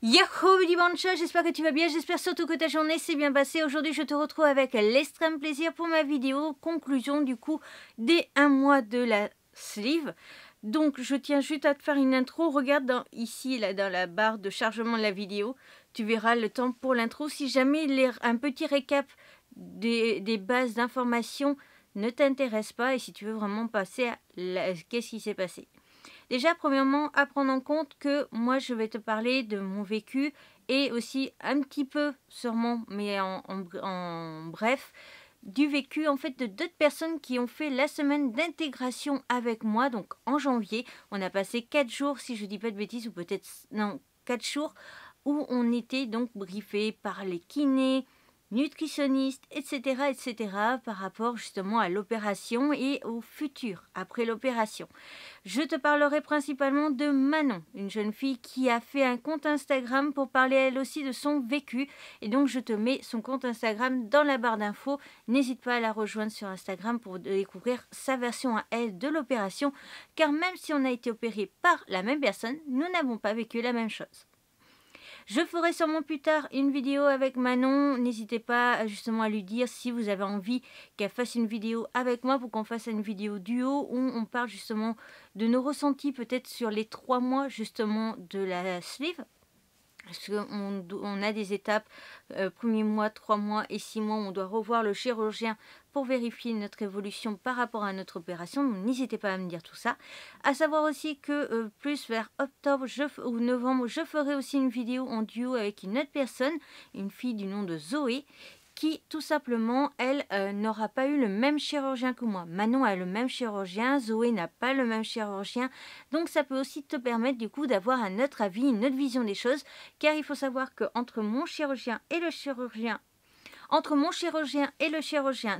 Yahoo Dimanche, j'espère que tu vas bien, j'espère surtout que ta journée s'est bien passée. Aujourd'hui je te retrouve avec l'extrême plaisir pour ma vidéo conclusion du coup des 1 mois de la sleeve. Donc je tiens juste à te faire une intro, regarde ici là, dans la barre de chargement de la vidéo, tu verras le temps pour l'intro. Si jamais un petit récap des bases d'informations ne t'intéresse pas et si tu veux vraiment passer à qu'est-ce qui s'est passé. Déjà, premièrement, à prendre en compte que moi, je vais te parler de mon vécu et aussi un petit peu, sûrement, mais en bref, du vécu en fait de d'autres personnes qui ont fait la semaine d'intégration avec moi. Donc en janvier, on a passé 4 jours, si je dis pas de bêtises, ou peut-être, non, 4 jours, où on était donc briefé par les kinés, nutritionniste, etc., par rapport justement à l'opération et au futur après l'opération. Je te parlerai principalement de Manon, une jeune fille qui a fait un compte Instagram pour parler elle aussi de son vécu. Et donc je te mets son compte Instagram dans la barre d'infos. N'hésite pas à la rejoindre sur Instagram pour découvrir sa version à elle de l'opération. Car même si on a été opéré par la même personne, nous n'avons pas vécu la même chose. Je ferai sûrement plus tard une vidéo avec Manon. N'hésitez pas justement à lui dire si vous avez envie qu'elle fasse une vidéo avec moi pour qu'on fasse une vidéo duo où on parle justement de nos ressentis peut-être sur les 3 mois justement de la sleeve. Parce qu'on a des étapes, premier mois, 3 mois et 6 mois, où on doit revoir le chirurgien pour vérifier notre évolution par rapport à notre opération. Donc n'hésitez pas à me dire tout ça. À savoir aussi que plus vers octobre ou novembre, je ferai aussi une vidéo en duo avec une autre personne, une fille du nom de Zoé, qui tout simplement, elle, n'aura pas eu le même chirurgien que moi. Manon a le même chirurgien, Zoé n'a pas le même chirurgien. Donc ça peut aussi te permettre du coup d'avoir un autre avis, une autre vision des choses. Car il faut savoir qu'entre mon chirurgien et le chirurgien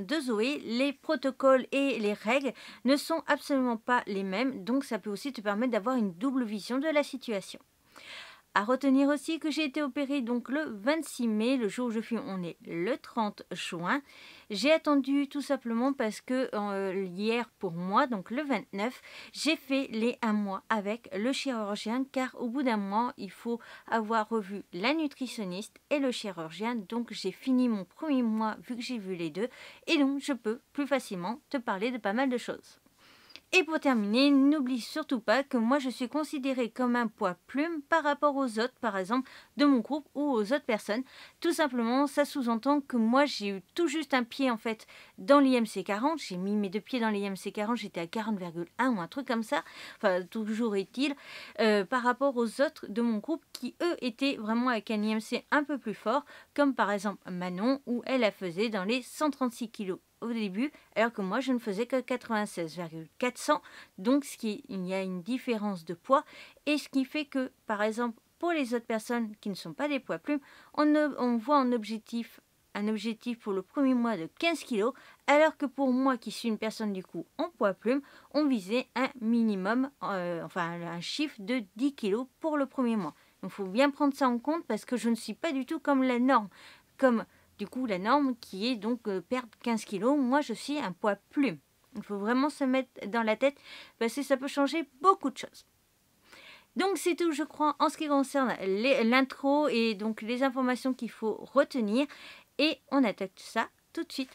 de Zoé, les protocoles et les règles ne sont absolument pas les mêmes. Donc ça peut aussi te permettre d'avoir une double vision de la situation. À retenir aussi que j'ai été opérée donc le 26 mai, le jour où on est le 30 juin. J'ai attendu tout simplement parce que hier pour moi, donc le 29, j'ai fait les 1 mois avec le chirurgien car au bout d'1 mois, il faut avoir revu la nutritionniste et le chirurgien. Donc j'ai fini mon premier mois vu que j'ai vu les deux et donc je peux plus facilement te parler de pas mal de choses. Et pour terminer, n'oublie surtout pas que moi je suis considérée comme un poids plume par rapport aux autres, par exemple, de mon groupe ou aux autres personnes. Tout simplement, ça sous-entend que moi j'ai eu tout juste un pied en fait dans l'IMC 40. J'ai mis mes 2 pieds dans l'IMC 40, j'étais à 40,1 ou un truc comme ça. Enfin, toujours est-il, par rapport aux autres de mon groupe qui eux étaient vraiment avec un IMC un peu plus fort, comme par exemple Manon où elle faisait dans les 136 kg au début, alors que moi je ne faisais que 96,400, donc il y a une différence de poids, et ce qui fait que par exemple pour les autres personnes qui ne sont pas des poids plumes, on voit un objectif pour le premier mois de 15 kg, alors que pour moi qui suis une personne du coup en poids plume, on visait un minimum, un chiffre de 10 kg pour le premier mois. Donc il faut bien prendre ça en compte parce que je ne suis pas du tout comme la norme, comme du coup, la norme qui est donc perdre 15 kg, moi je suis un poids plume. Il faut vraiment se mettre dans la tête parce que ça peut changer beaucoup de choses. Donc c'est tout, je crois, en ce qui concerne l'intro et donc les informations qu'il faut retenir. Et on attaque ça tout de suite.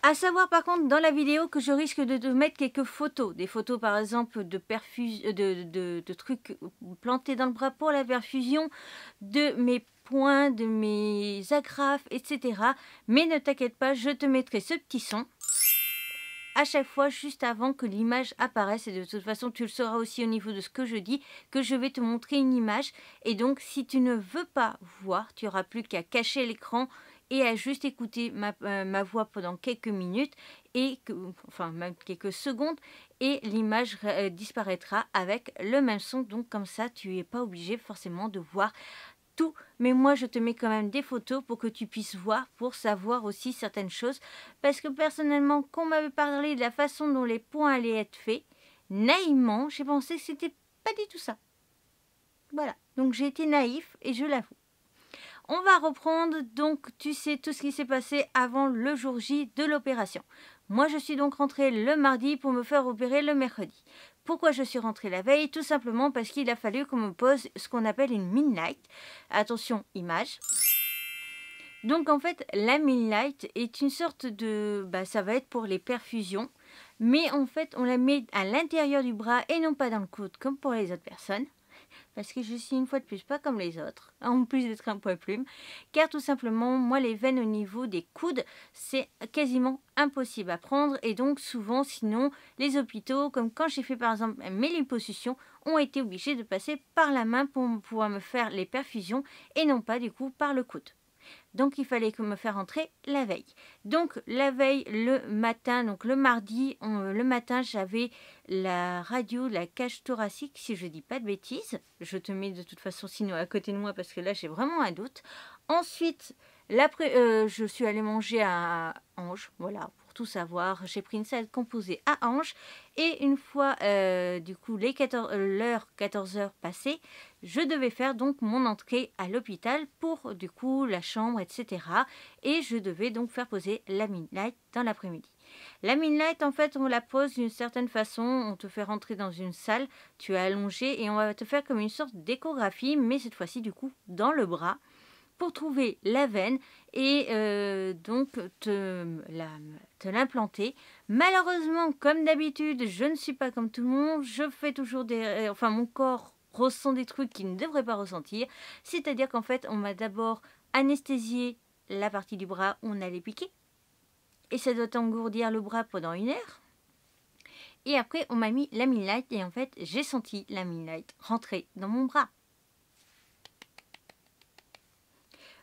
À savoir par contre dans la vidéo que je risque de te mettre quelques photos. Des photos par exemple de trucs plantés dans le bras pour la perfusion, de mes points, de mes agrafes, etc. Mais ne t'inquiète pas, je te mettrai ce petit son à chaque fois juste avant que l'image apparaisse. Et de toute façon, tu le sauras aussi au niveau de ce que je dis, que je vais te montrer une image. Et donc, si tu ne veux pas voir, tu n'auras plus qu'à cacher l'écran et à juste écouter ma voix pendant quelques minutes, même quelques secondes, et l'image disparaîtra avec le même son. Donc comme ça, tu n'es pas obligé forcément de voir tout, mais moi je te mets quand même des photos pour que tu puisses voir, pour savoir aussi certaines choses, parce que personnellement, quand on m'avait parlé de la façon dont les points allaient être faits, naïvement, j'ai pensé que c'était pas du tout ça. Voilà, donc j'ai été naïf et je l'avoue. On va reprendre donc, tu sais, tout ce qui s'est passé avant le jour J de l'opération. Moi, je suis donc rentrée le mardi pour me faire opérer le mercredi. Pourquoi je suis rentrée la veille? Tout simplement parce qu'il a fallu qu'on me pose ce qu'on appelle une midnight. Attention, image. Donc en fait, la midnight est une sorte de... ça va être pour les perfusions. Mais en fait, on la met à l'intérieur du bras et non pas dans le coude comme pour les autres personnes. Parce que je suis une fois de plus pas comme les autres, en plus d'être un poids plume, car tout simplement, moi, les veines au niveau des coudes, c'est quasiment impossible à prendre, et donc souvent, sinon, les hôpitaux, comme quand j'ai fait par exemple mes liposuctions, ont été obligés de passer par la main pour pouvoir me faire les perfusions, et non pas du coup par le coude. Donc il fallait que me faire entrer la veille. Donc la veille, le matin, donc le mardi, le matin, j'avais la radio de la cage thoracique, si je dis pas de bêtises. Je te mets de toute façon sinon à côté de moi parce que là j'ai vraiment un doute. Ensuite, je suis allée manger à Ange, voilà, pour tout savoir. J'ai pris une salade composée à Ange et une fois du coup l'heure 14h passée, je devais faire donc mon entrée à l'hôpital pour du coup la chambre, etc. Et je devais donc faire poser la midnight dans l'après-midi. La midnight, en fait, on la pose d'une certaine façon. On te fait rentrer dans une salle, tu es allongé et on va te faire comme une sorte d'échographie, mais cette fois-ci du coup dans le bras, pour trouver la veine et donc te l'implanter. Malheureusement, comme d'habitude, je ne suis pas comme tout le monde. Je fais toujours mon corps ressent des trucs qu'il ne devrait pas ressentir. C'est-à-dire qu'en fait, on m'a d'abord anesthésié la partie du bras où on allait piquer. Et ça doit engourdir le bras pendant 1 heure. Et après, on m'a mis la midnight et en fait, j'ai senti la midnight rentrer dans mon bras.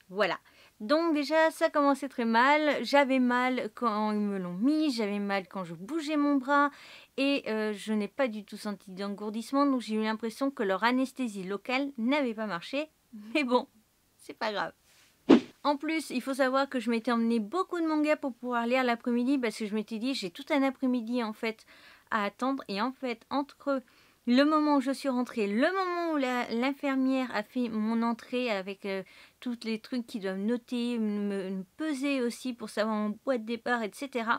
Voilà. Donc déjà, ça commençait très mal. J'avais mal quand ils me l'ont mis. J'avais mal quand je bougeais mon bras. Et je n'ai pas du tout senti d'engourdissement. Donc j'ai eu l'impression que leur anesthésie locale n'avait pas marché. Mais bon, c'est pas grave. En plus, il faut savoir que je m'étais emmené beaucoup de mangas pour pouvoir lire l'après-midi. Parce que je m'étais dit, j'ai tout un après-midi en fait à attendre. Et en fait, entre le moment où je suis rentrée, le moment où l'infirmière a fait mon entrée avec tous les trucs qui doivent noter, me peser aussi pour savoir mon poids de départ, etc.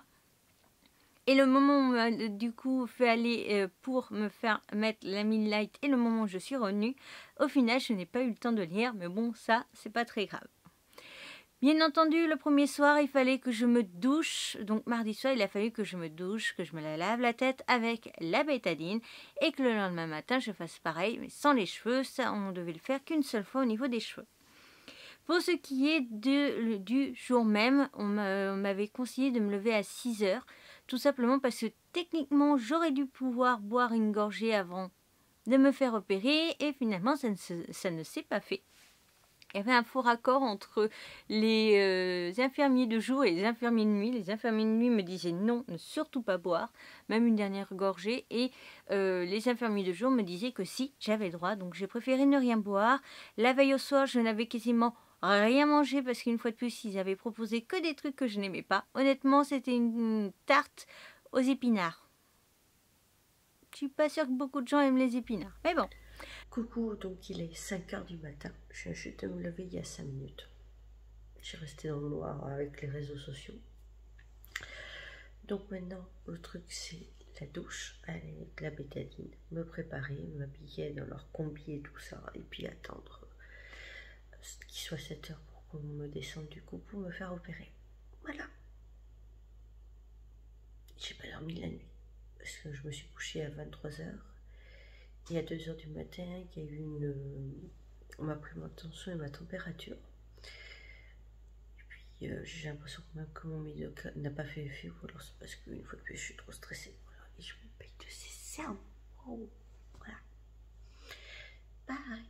Et le moment où on m'a du coup fait aller pour me faire mettre la midnight et le moment où je suis revenue, au final je n'ai pas eu le temps de lire, mais bon ça c'est pas très grave. Bien entendu, le premier soir, il fallait que je me douche. Donc, mardi soir, il a fallu que je me douche, que je me la lave la tête avec la bétadine et que le lendemain matin, je fasse pareil, mais sans les cheveux. Ça, on devait le faire qu'une seule fois au niveau des cheveux. Pour ce qui est du jour même, on m'avait conseillé de me lever à 6 heures, tout simplement parce que techniquement, j'aurais dû pouvoir boire une gorgée avant de me faire opérer et finalement, ça ne s'est pas fait. Il y avait un faux raccord entre les infirmiers de jour et les infirmiers de nuit. Les infirmiers de nuit me disaient non, ne surtout pas boire, même une dernière gorgée. Et les infirmiers de jour me disaient que si, j'avais le droit. Donc j'ai préféré ne rien boire. La veille au soir, je n'avais quasiment rien mangé parce qu'une fois de plus, ils avaient proposé que des trucs que je n'aimais pas. Honnêtement, c'était une tarte aux épinards. Je suis pas sûre que beaucoup de gens aiment les épinards, mais bon. Coucou, donc il est 5h du matin, je viens juste de me lever il y a 5 minutes. J'ai resté dans le noir avec les réseaux sociaux. Donc maintenant, le truc c'est la douche, aller avec la bétadine, me préparer, m'habiller dans leur combi et tout ça, et puis attendre qu'il soit 7h pour qu'on me descende du coup pour me faire opérer. Voilà. J'ai pas dormi la nuit, parce que je me suis couchée à 23h. Et à 2h du matin, il y a eu on m'a pris ma tension et ma température. Et puis j'ai l'impression que même que mon médoc n'a pas fait effet, ou alors c'est parce qu'une fois de plus je suis trop stressée. Voilà. Et je me paye de ces cernes. Oh. Voilà. Bye.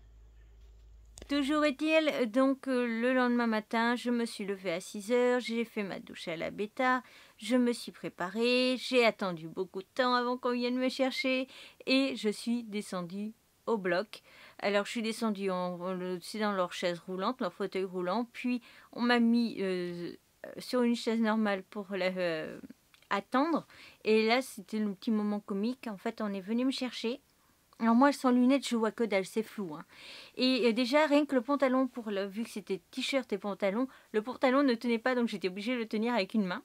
Toujours est-il, donc le lendemain matin, je me suis levée à 6 heures, j'ai fait ma douche à la bêta, je me suis préparée, j'ai attendu beaucoup de temps avant qu'on vienne me chercher et je suis descendue au bloc. Alors je suis descendue c'est dans leur chaise roulante, leur fauteuil roulant, puis on m'a mis sur une chaise normale pour attendre. Et là c'était le petit moment comique, en fait on est venu me chercher. Alors moi, sans lunettes, je vois que dalle, c'est flou. Hein. Et déjà, rien que le pantalon, vu que c'était t-shirt et pantalon, le pantalon ne tenait pas, donc j'étais obligée de le tenir avec une main.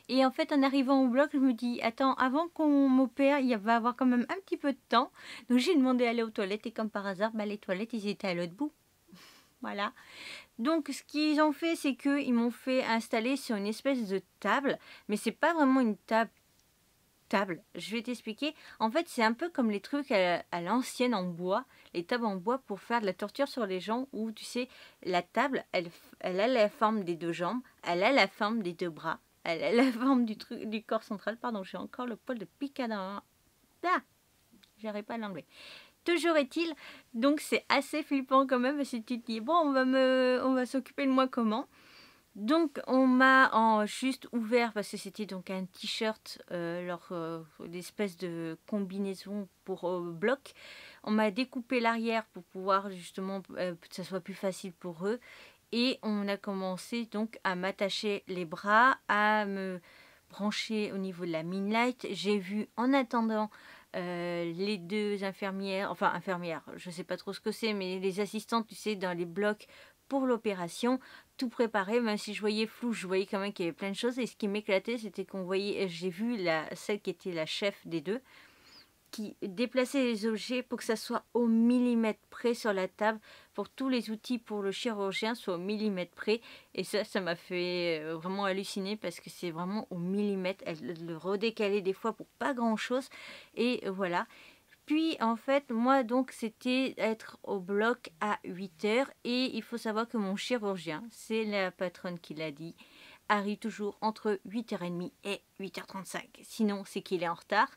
Et en fait, en arrivant au bloc, je me dis, attends, avant qu'on m'opère, il va y avoir quand même un petit peu de temps. Donc j'ai demandé à aller aux toilettes et comme par hasard, bah, les toilettes, ils étaient à l'autre bout. Voilà. Donc ce qu'ils ont fait, c'est qu'ils m'ont fait installer sur une espèce de table. Mais c'est pas vraiment une table. Je vais t'expliquer. En fait, c'est un peu comme les trucs à l'ancienne en bois, les tables en bois pour faire de la torture sur les gens où, tu sais, la table, elle a la forme des deux jambes, elle a la forme des deux bras, elle a la forme du corps central. Pardon, j'ai encore le poil de picadin. Ah, j'arrive pas à l'enlever. Toujours est-il, donc c'est assez flippant quand même parce que tu te dis, bon, on va s'occuper de moi comment? Donc on m'a juste ouvert parce que c'était donc un t-shirt, l'espèce de combinaison pour bloc. On m'a découpé l'arrière pour pouvoir justement que ça soit plus facile pour eux. Et on a commencé donc à m'attacher les bras, à me brancher au niveau de la Minlight. J'ai vu en attendant les deux infirmières, enfin infirmières, je ne sais pas trop ce que c'est, mais les assistantes, tu sais, dans les blocs pour l'opération, tout préparé, même si je voyais flou, je voyais quand même qu'il y avait plein de choses. Et ce qui m'éclatait, c'était qu'on voyait, j'ai vu celle qui était la chef des deux, qui déplaçait les objets pour que ça soit au millimètre près sur la table, pour tous les outils pour le chirurgien soient au millimètre près. Et ça m'a fait vraiment halluciner parce que c'est vraiment au millimètre. Elle le redécalait des fois pour pas grand chose. Et voilà. Puis en fait, moi donc c'était être au bloc à 8 heures et il faut savoir que mon chirurgien, c'est la patronne qui l'a dit, arrive toujours entre 8h30 et 8h35. Sinon, c'est qu'il est en retard.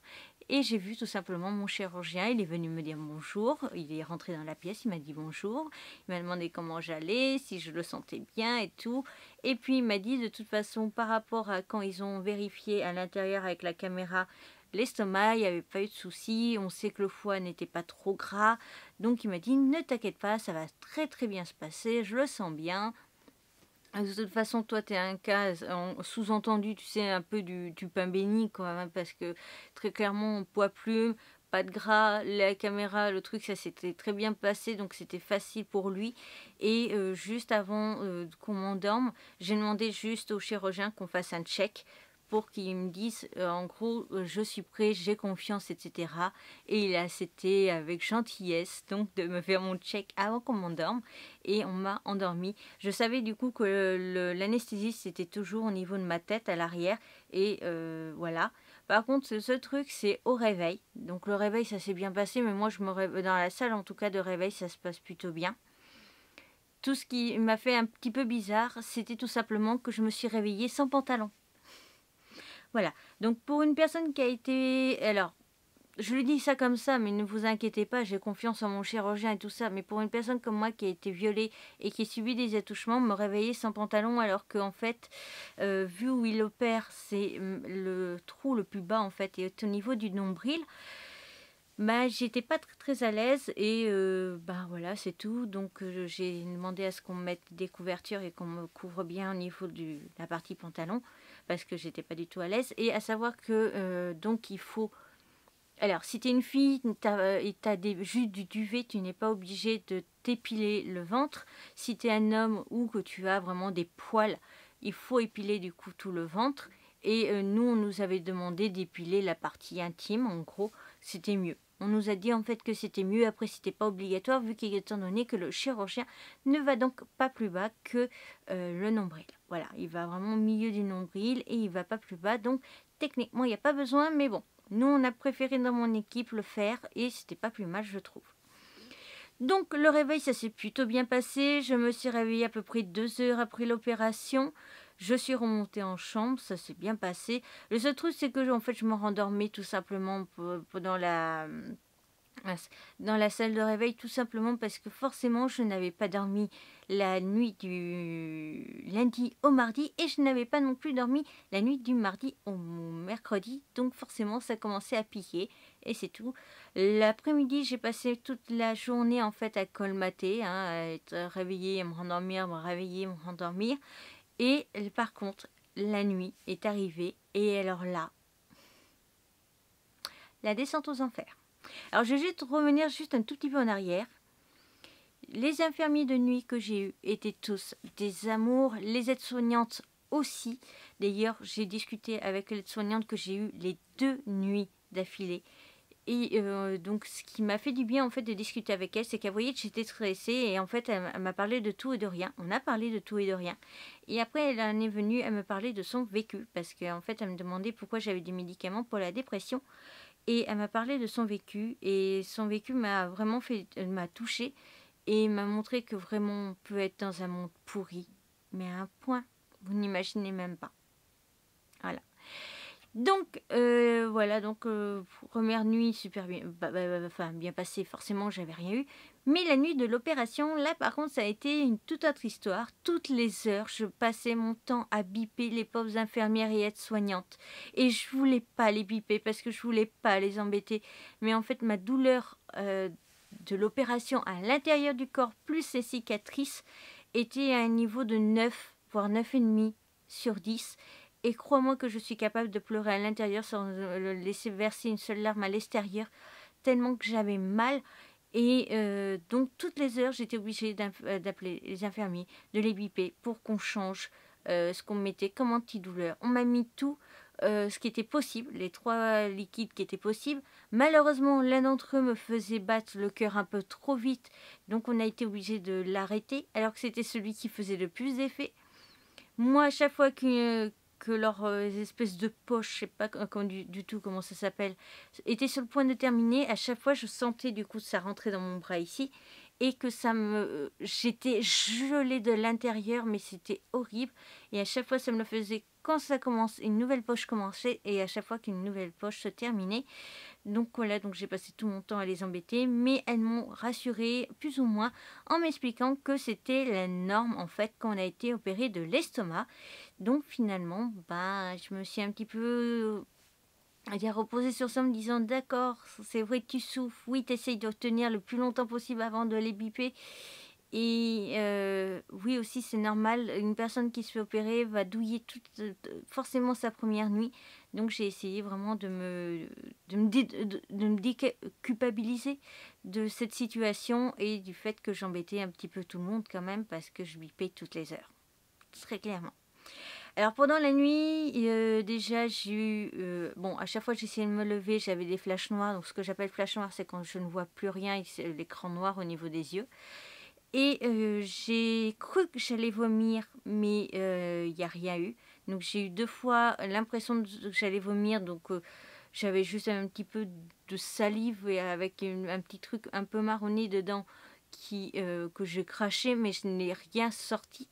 Et j'ai vu tout simplement mon chirurgien, il est venu me dire bonjour, il est rentré dans la pièce, il m'a dit bonjour, il m'a demandé comment j'allais, si je le sentais bien et tout. Et puis il m'a dit de toute façon par rapport à quand ils ont vérifié à l'intérieur avec la caméra l'estomac, il n'y avait pas eu de soucis, on sait que le foie n'était pas trop gras. Donc il m'a dit ne t'inquiète pas, ça va très très bien se passer, je le sens bien. De toute façon, toi, tu es un cas sous-entendu, tu sais, un peu du pain béni quand même, parce que très clairement, poids plume, pas de gras, la caméra, le truc, ça s'était très bien passé, donc c'était facile pour lui. Et juste avant qu'on m'endorme, j'ai demandé juste au chirurgien qu'on fasse un check pour qu'il me dise, en gros, je suis prêt, j'ai confiance, etc. Et il a accepté avec gentillesse, donc de me faire mon check avant qu'on m'endorme, et on m'a endormi. Je savais du coup que l'anesthésiste c'était toujours au niveau de ma tête à l'arrière et voilà. Par contre, ce truc c'est au réveil. Donc le réveil ça s'est bien passé, mais moi je me réveille dans la salle en tout cas de réveil ça se passe plutôt bien. Tout ce qui m'a fait un petit peu bizarre, c'était tout simplement que je me suis réveillée sans pantalon. Voilà. Donc pour une personne qui a été, alors je lui dis ça comme ça, mais ne vous inquiétez pas, j'ai confiance en mon chirurgien et tout ça. Mais pour une personne comme moi qui a été violée et qui a subi des attouchements, me réveiller sans pantalon alors qu'en fait, vu où il opère, c'est le trou le plus bas en fait et au niveau du nombril, bah j'étais pas très à l'aise et bah voilà c'est tout. Donc j'ai demandé à ce qu'on me mette des couvertures et qu'on me couvre bien au niveau de la partie pantalon parce que j'étais pas du tout à l'aise. Et à savoir que donc il faut alors, si tu es une fille et tu as juste du duvet, tu n'es pas obligé de t'épiler le ventre. Si tu es un homme ou que tu as vraiment des poils, il faut épiler du coup tout le ventre. Et nous, on nous avait demandé d'épiler la partie intime, en gros, c'était mieux. On nous a dit en fait que c'était mieux, après c'était pas obligatoire, vu qu'étant donné que le chirurgien ne va donc pas plus bas que le nombril. Voilà, il va vraiment au milieu du nombril et il va pas plus bas, donc techniquement il n'y a pas besoin, mais bon. Nous, on a préféré dans mon équipe le faire et c'était pas plus mal, je trouve. Donc, le réveil, ça s'est plutôt bien passé. Je me suis réveillée à peu près 2 heures après l'opération. Je suis remontée en chambre, ça s'est bien passé. Le seul truc, c'est que en fait, je me rendormais tout simplement dans la salle de réveil, tout simplement parce que forcément, je n'avais pas dormi la nuit du lundi au mardi et je n'avais pas non plus dormi la nuit du mardi au mercredi. Donc forcément, ça commençait à piquer et c'est tout. L'après-midi, j'ai passé toute la journée en fait à colmater, à être réveillée, à me rendormir, me réveiller, me rendormir. Et par contre, la nuit est arrivée et alors là, la descente aux enfers. Alors, je vais juste revenir juste un tout petit peu en arrière. Les infirmiers de nuit que j'ai eus étaient tous des amours. Les aides-soignantes aussi. D'ailleurs, j'ai discuté avec l'aide-soignante que j'ai eu les 2 nuits d'affilée. Et donc, ce qui m'a fait du bien, en fait, de discuter avec elle, c'est qu'elle voyait que j'étais stressée et en fait, elle m'a parlé de tout et de rien. On a parlé de tout et de rien. Et après, elle en est venue à me parler de son vécu parce qu'en fait, elle me demandait pourquoi j'avais des médicaments pour la dépression. Et elle m'a parlé de son vécu et son vécu m'a vraiment m'a touchée et m'a montré que vraiment on peut être dans un monde pourri, mais à un point, vous n'imaginez même pas. Voilà. Donc, voilà, donc première nuit super bien, enfin bien passée, forcément j'avais rien eu. Mais la nuit de l'opération, là par contre, ça a été une toute autre histoire. Toutes les heures, je passais mon temps à biper les pauvres infirmières et aides-soignantes. Et je voulais pas les biper parce que je voulais pas les embêter. Mais en fait, ma douleur de l'opération à l'intérieur du corps, plus les cicatrices, était à un niveau de 9, voire 9,5 sur 10. Et crois-moi que je suis capable de pleurer à l'intérieur sans laisser verser une seule larme à l'extérieur, tellement que j'avais mal. Et donc, toutes les heures, j'étais obligée d'appeler les infirmiers, de les biper pour qu'on change ce qu'on me mettait comme antidouleur. On m'a mis tout ce qui était possible, les 3 liquides qui étaient possibles. Malheureusement, l'un d'entre eux me faisait battre le cœur un peu trop vite, donc on a été obligé de l'arrêter, alors que c'était celui qui faisait le plus d'effet. Moi, à chaque fois que leur espèce de poche, je sais pas du tout comment ça s'appelle, était sur le point de terminer, à chaque fois je sentais du coup ça rentrait dans mon bras ici et que j'étais gelée de l'intérieur, mais c'était horrible. Et à chaque fois ça me le faisait quand ça commence, une nouvelle poche commençait et à chaque fois qu'une nouvelle poche se terminait. Donc voilà, donc j'ai passé tout mon temps à les embêter, mais elles m'ont rassurée plus ou moins en m'expliquant que c'était la norme en fait quand on a été opéré de l'estomac. Donc finalement, je me suis un petit peu reposée sur ça en me disant d'accord, c'est vrai que tu souffres, oui, tu essayes de tenir le plus longtemps possible avant de les biper. Et oui aussi c'est normal, une personne qui se fait opérer va douiller forcément sa première nuit. Donc j'ai essayé vraiment de me déculpabiliser de cette situation et du fait que j'embêtais un petit peu tout le monde quand même parce que je bipais toutes les heures, très clairement. Alors pendant la nuit, déjà j'ai eu... à chaque fois que j'essayais de me lever, j'avais des flashs noirs. Donc ce que j'appelle flash noir, c'est quand je ne vois plus rien, l'écran noir au niveau des yeux. Et j'ai cru que j'allais vomir, mais il n'y a rien eu. Donc j'ai eu 2 fois l'impression que j'allais vomir. Donc j'avais juste un petit peu de salive et avec un petit truc un peu marronné dedans que je crachais, mais je n'ai rien sorti.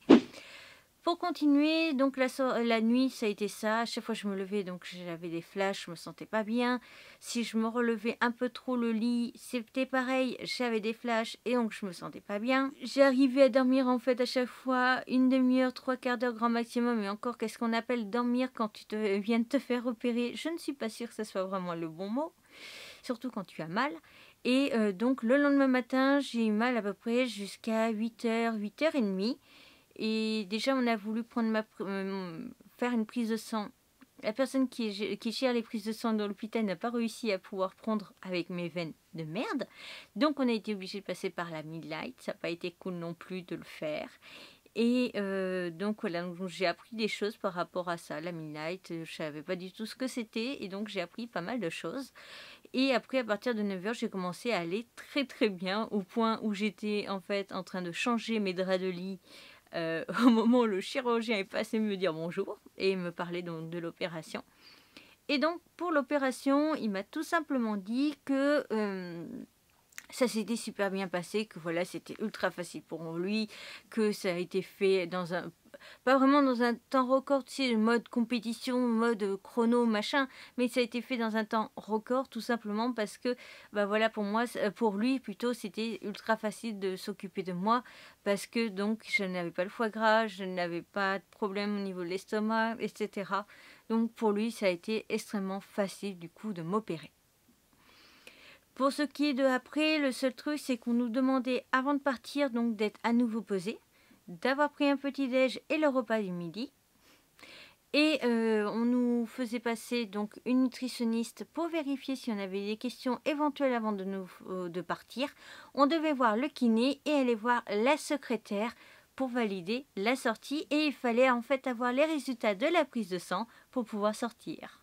Pour continuer, donc la nuit, ça a été ça. À chaque fois que je me levais, donc j'avais des flashs, je me sentais pas bien. Si je me relevais un peu trop le lit, c'était pareil, j'avais des flashs et donc je me sentais pas bien. J'arrivais à dormir en fait à chaque fois 1/2 heure, 3/4 d'heure grand maximum. Et encore, qu'est-ce qu'on appelle dormir quand tu viens de te faire opérer? Je ne suis pas sûre que ce soit vraiment le bon mot, surtout quand tu as mal. Et donc le lendemain matin, j'ai eu mal à peu près jusqu'à 8h, 8h30. Et déjà, on a voulu faire une prise de sang. La personne qui gère les prises de sang dans l'hôpital n'a pas réussi à pouvoir prendre avec mes veines de merde. Donc, on a été obligé de passer par la Midlight. Ça n'a pas été cool non plus de le faire. Et donc, voilà, donc, j'ai appris des choses par rapport à ça. La Midlight, je ne savais pas du tout ce que c'était. Et donc, j'ai appris pas mal de choses. Et après, à partir de 9h, j'ai commencé à aller très très bien. Au point où j'étais en fait en train de changer mes draps de lit. Au moment où le chirurgien est passé me dire bonjour et me parler donc de l'opération. Et donc pour l'opération, il m'a tout simplement dit que ça s'était super bien passé, que voilà, c'était ultra facile pour lui, que ça a été fait pas vraiment dans un temps record, tu sais, mode compétition, mode chrono, machin, mais ça a été fait dans un temps record, tout simplement parce que, voilà, pour lui plutôt, c'était ultra facile de s'occuper de moi, parce que donc, je n'avais pas le foie gras, je n'avais pas de problème au niveau de l'estomac, etc. Donc, pour lui, ça a été extrêmement facile, du coup, de m'opérer. Pour ce qui est de après, le seul truc, c'est qu'on nous demandait, avant de partir, donc d'être à nouveau pesé, d'avoir pris un petit-déj et le repas du midi. Et on nous faisait passer donc une nutritionniste pour vérifier si on avait des questions éventuelles avant de partir. On devait voir le kiné et aller voir la secrétaire pour valider la sortie et il fallait en fait avoir les résultats de la prise de sang pour pouvoir sortir.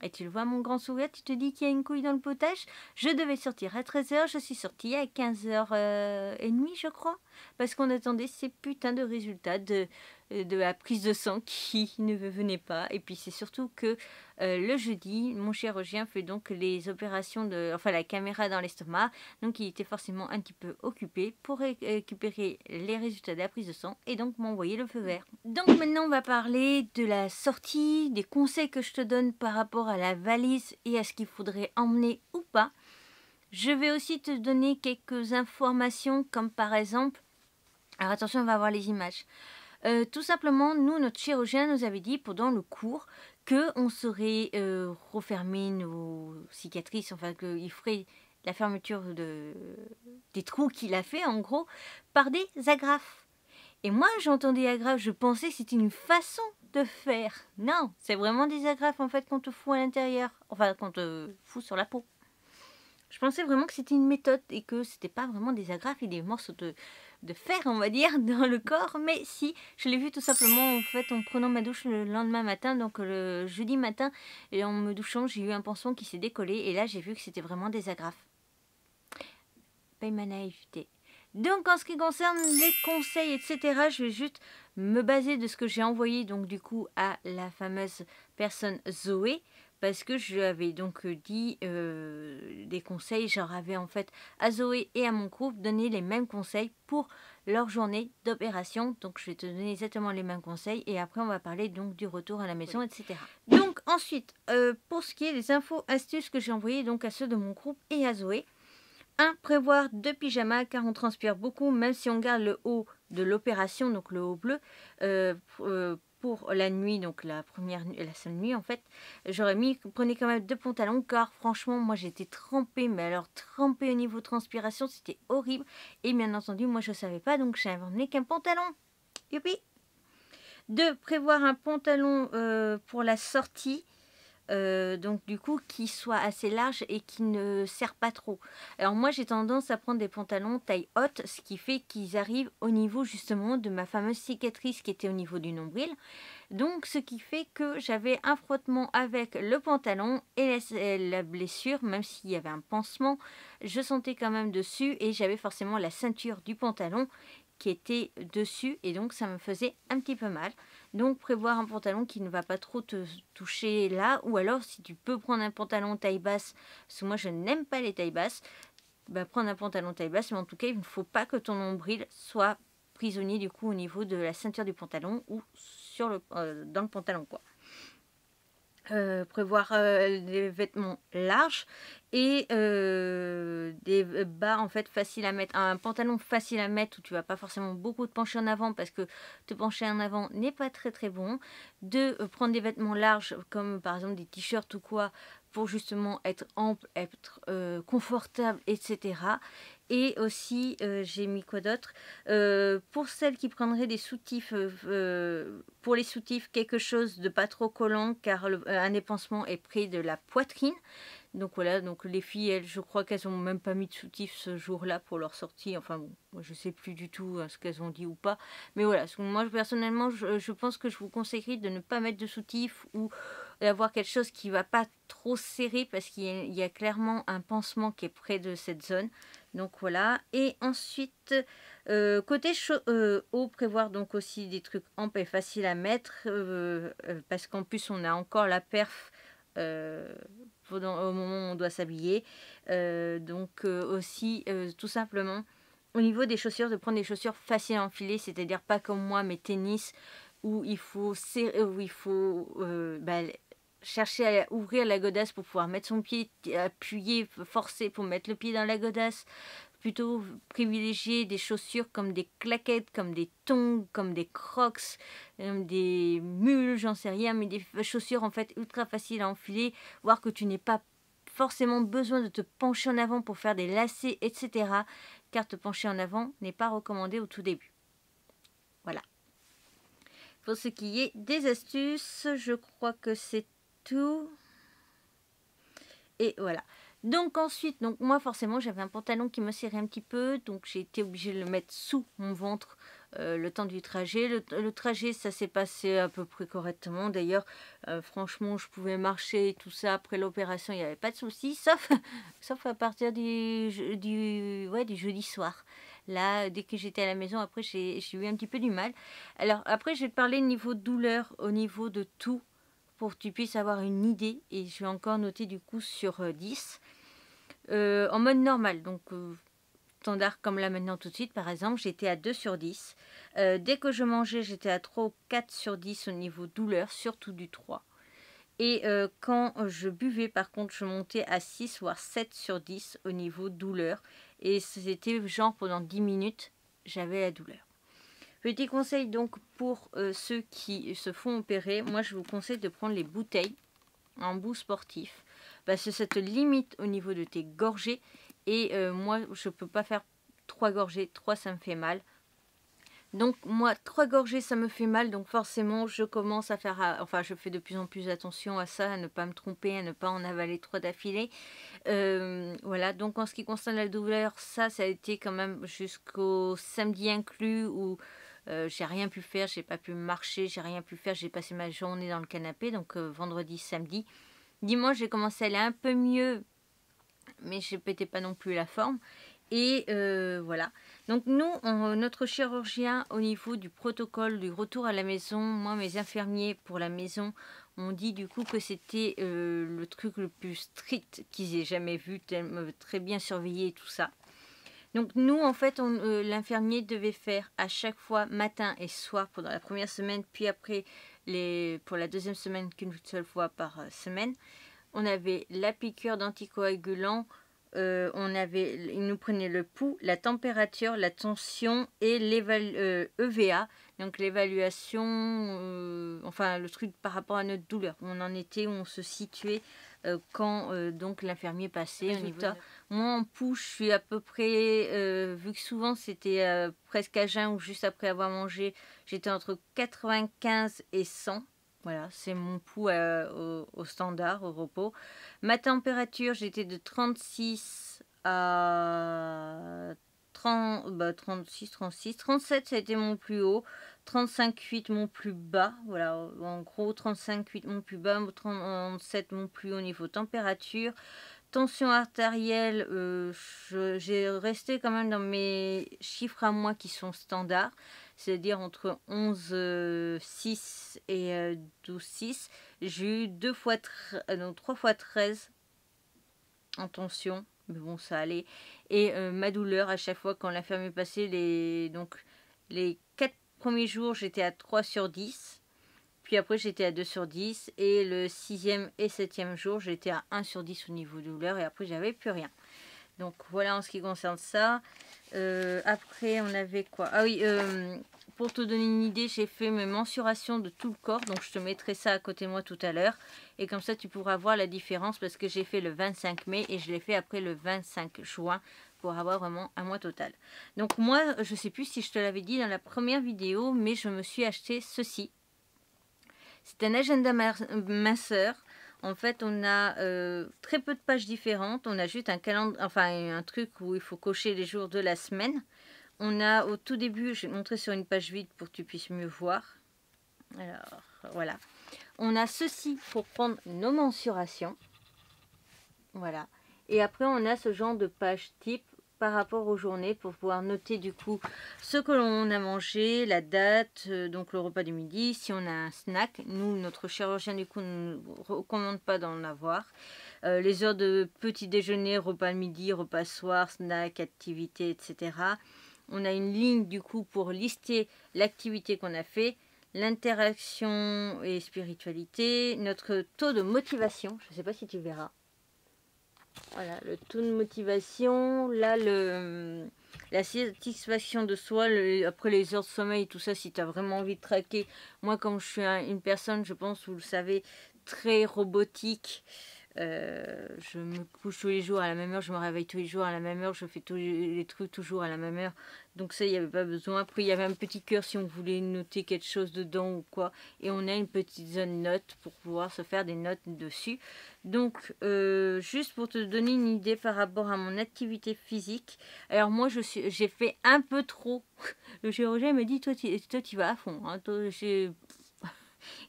Et tu le vois mon grand sourire, tu te dis qu'il y a une couille dans le potage. Je devais sortir à 13h, je suis sortie à 15h30 je crois. Parce qu'on attendait ces putains de résultats de la prise de sang qui ne venaient pas. Et puis c'est surtout que le jeudi, mon chirurgien fait donc les opérations enfin la caméra dans l'estomac. Donc il était forcément un petit peu occupé pour récupérer les résultats de la prise de sang et donc m'envoyer le feu vert. Donc maintenant on va parler de la sortie, des conseils que je te donne par rapport à la valise et à ce qu'il faudrait emmener ou pas. Je vais aussi te donner quelques informations comme par exemple, alors attention on va voir les images. Tout simplement, nous, notre chirurgien nous avait dit pendant le cours qu'on saurait refermer nos cicatrices, enfin qu'il ferait la fermeture des trous qu'il a fait en gros par des agrafes. Et moi j'entendais agrafes, je pensais que c'était une façon de faire. Non, c'est vraiment des agrafes en fait qu'on te fout à l'intérieur, enfin qu'on te fout sur la peau. Je pensais vraiment que c'était une méthode et que c'était pas vraiment des agrafes et des morceaux de fer, on va dire, dans le corps. Mais si, je l'ai vu tout simplement en fait en prenant ma douche le lendemain matin, donc le jeudi matin, et en me douchant, j'ai eu un pansement qui s'est décollé et là j'ai vu que c'était vraiment des agrafes. Paye ma naïveté. Donc en ce qui concerne les conseils, etc., je vais juste me baser de ce que j'ai envoyé donc du coup à la fameuse personne Zoé. Parce que je lui avais donc dit des conseils, je leur avais en fait à Zoé et à mon groupe donné les mêmes conseils pour leur journée d'opération. Donc je vais te donner exactement les mêmes conseils et après on va parler donc du retour à la maison, etc. Donc ensuite, pour ce qui est des infos, astuces que j'ai envoyées donc à ceux de mon groupe et à Zoé. 1. Prévoir 2 pyjamas car on transpire beaucoup même si on garde le haut de l'opération, donc le haut bleu, pour la nuit, donc la seule nuit en fait, prenez quand même 2 pantalons car franchement moi j'étais trempée, mais alors trempée au niveau transpiration, c'était horrible et bien entendu moi je savais pas donc j'avais emmené qu'un pantalon. Youpi. 2. Prévoir un pantalon pour la sortie. Donc du coup qui soit assez large et qui ne serre pas trop. Alors moi j'ai tendance à prendre des pantalons taille haute, ce qui fait qu'ils arrivent au niveau justement de ma fameuse cicatrice qui était au niveau du nombril. Donc ce qui fait que j'avais un frottement avec le pantalon et la blessure, même s'il y avait un pansement, je sentais quand même dessus et j'avais forcément la ceinture du pantalon qui était dessus et donc ça me faisait un petit peu mal. Donc prévoir un pantalon qui ne va pas trop te toucher là, ou alors si tu peux prendre un pantalon taille basse, parce que moi je n'aime pas les tailles basses, bah, prendre un pantalon taille basse, mais en tout cas il ne faut pas que ton nombril soit prisonnier du coup au niveau de la ceinture du pantalon ou dans le pantalon quoi. Prévoir des vêtements larges et des bas en fait faciles à mettre, un pantalon facile à mettre où tu vas pas forcément beaucoup te pencher en avant parce que te pencher en avant n'est pas très très bon. Prendre des vêtements larges comme par exemple des t-shirts ou quoi pour justement être ample, être confortable, etc. Et aussi, j'ai mis quoi d'autre, pour celles qui prendraient des soutifs, pour les soutifs, quelque chose de pas trop collant car un épancement est près de la poitrine. Donc voilà, donc les filles, elles, je crois qu'elles n'ont même pas mis de soutif ce jour-là pour leur sortie. Enfin bon, moi je sais plus du tout ce qu'elles ont dit ou pas. Mais voilà, moi personnellement, je pense que je vous conseillerais de ne pas mettre de soutif ou d'avoir quelque chose qui va pas trop serrer parce qu'il y a clairement un pansement qui est près de cette zone. Donc voilà. Et ensuite, côté haut, prévoir donc aussi des trucs amples et faciles à mettre parce qu'en plus on a encore la perf au moment où on doit s'habiller. Donc aussi tout simplement au niveau des chaussures, de prendre des chaussures faciles à enfiler, c'est-à-dire pas comme moi mes tennis où il faut chercher à ouvrir la godasse pour pouvoir mettre son pied, appuyer, forcer pour mettre le pied dans la godasse. Plutôt privilégier des chaussures comme des claquettes, comme des tongs, comme des crocs, des mules, j'en sais rien, mais des chaussures en fait ultra faciles à enfiler, voir que tu n'es pas forcément besoin de te pencher en avant pour faire des lacets, etc. Car te pencher en avant n'est pas recommandé au tout début. Voilà. Pour ce qui est des astuces, je crois que c'est tout. Et voilà. Donc ensuite, moi forcément j'avais un pantalon qui me serrait un petit peu, donc j'ai été obligée de le mettre sous mon ventre le temps du trajet. Le trajet, ça s'est passé à peu près correctement. D'ailleurs, franchement, je pouvais marcher et tout ça. Après l'opération, il n'y avait pas de souci, sauf à partir du jeudi soir. Là, dès que j'étais à la maison, après, j'ai eu un petit peu du mal. Alors, après, je vais te parler niveau douleur, au niveau de tout, pour que tu puisses avoir une idée. Et je vais encore noter du coup sur 10. En mode normal, donc standard comme là maintenant tout de suite, par exemple, j'étais à 2 sur 10. Dès que je mangeais, j'étais à 3 ou 4 sur 10 au niveau douleur, surtout du 3. Et quand je buvais, par contre, je montais à 6 voire 7 sur 10 au niveau douleur. Et c'était genre pendant 10 minutes, j'avais la douleur. Petit conseil donc pour ceux qui se font opérer, moi je vous conseille de prendre les bouteilles en bout sportif. Parce que ça te limite au niveau de tes gorgées. Et moi, je ne peux pas faire 3 gorgées. 3, ça me fait mal. Donc moi, 3 gorgées, ça me fait mal. Donc forcément, je commence à faire... Enfin, je fais de plus en plus attention à ça, à ne pas me tromper, à ne pas en avaler 3 d'affilée. Voilà, donc en ce qui concerne la douleur, ça a été quand même jusqu'au samedi inclus où... j'ai rien pu faire, j'ai pas pu marcher, j'ai rien pu faire, j'ai passé ma journée dans le canapé, donc vendredi, samedi. Dimanche, j'ai commencé à aller un peu mieux, mais je ne pétais pas non plus la forme. Et voilà. Donc nous, notre chirurgien, au niveau du protocole du retour à la maison, moi, mes infirmiers pour la maison, ont dit du coup que c'était le truc le plus strict qu'ils aient jamais vu, très bien surveillé et tout ça. Donc nous, en fait, l'infirmier devait faire à chaque fois matin et soir pendant la première semaine, puis après pour la deuxième semaine qu'une seule fois par semaine. On avait la piqûre d'anticoagulant, il nous prenait le pouls, la température, la tension et EVA, donc l'évaluation, enfin le truc par rapport à notre douleur, où on en était, où on se situait quand donc l'infirmier passait. Moi en pouls, je suis à peu près, vu que souvent c'était presque à jeun ou juste après avoir mangé, j'étais entre 95 et 100. Voilà, c'est mon pouls au standard, au repos. Ma température, j'étais de 36 à 36, 37, ça a été mon plus haut. 35,8 mon plus bas. Voilà, en gros, 35,8 mon plus bas, 37 mon plus haut niveau température. Tension artérielle, j'ai resté quand même dans mes chiffres à moi qui sont standards, c'est-à-dire entre 11,6 et 12,6. J'ai eu 3 fois 13 en tension, mais bon, ça allait. Et ma douleur, à chaque fois quand l'infirmier passait, les 4 premiers jours, j'étais à 3 sur 10. Puis après, j'étais à 2 sur 10. Et le 6e et 7e jour, j'étais à 1 sur 10 au niveau douleur. Et après, j'avais plus rien. Donc voilà en ce qui concerne ça. Après, on avait quoi? Ah oui, pour te donner une idée, j'ai fait mes mensurations de tout le corps. Donc je te mettrai ça à côté de moi tout à l'heure. Et comme ça, tu pourras voir la différence parce que j'ai fait le 25 mai et je l'ai fait après le 25 juin pour avoir vraiment un mois total. Donc moi, je ne sais plus si je te l'avais dit dans la première vidéo, mais je me suis acheté ceci. C'est un agenda minceur. En fait, on a très peu de pages différentes. On a juste un calendrier, enfin un truc où il faut cocher les jours de la semaine. On a au tout début, je vais te montrer sur une page vide pour que tu puisses mieux voir. Alors, voilà. On a ceci pour prendre nos mensurations. Voilà. Et après, on a ce genre de page type par rapport aux journées pour pouvoir noter du coup ce que l'on a mangé, la date, donc le repas du midi, si on a un snack. Nous, notre chirurgien du coup ne nous recommande pas d'en avoir. Les heures de petit déjeuner, repas midi, repas soir, snack, activité, etc. On a une ligne du coup pour lister l'activité qu'on a fait, l'interaction et spiritualité, notre taux de motivation, je ne sais pas si tu verras. Voilà, le taux de motivation, là, la satisfaction de soi, après les heures de sommeil, tout ça, si tu as vraiment envie de traquer. Moi, comme je suis une personne, je pense, vous le savez, très robotique, je me couche tous les jours à la même heure, je me réveille tous les jours à la même heure, je fais tous les trucs toujours à la même heure. Donc ça, il n'y avait pas besoin. Après, il y avait un petit cœur si on voulait noter quelque chose dedans ou quoi. Et on a une petite zone note pour pouvoir se faire des notes dessus. Donc, juste pour te donner une idée par rapport à mon activité physique. Alors moi, j'ai fait un peu trop. Le chirurgien me dit, toi, tu vas à fond. Hein. Toi, j'ai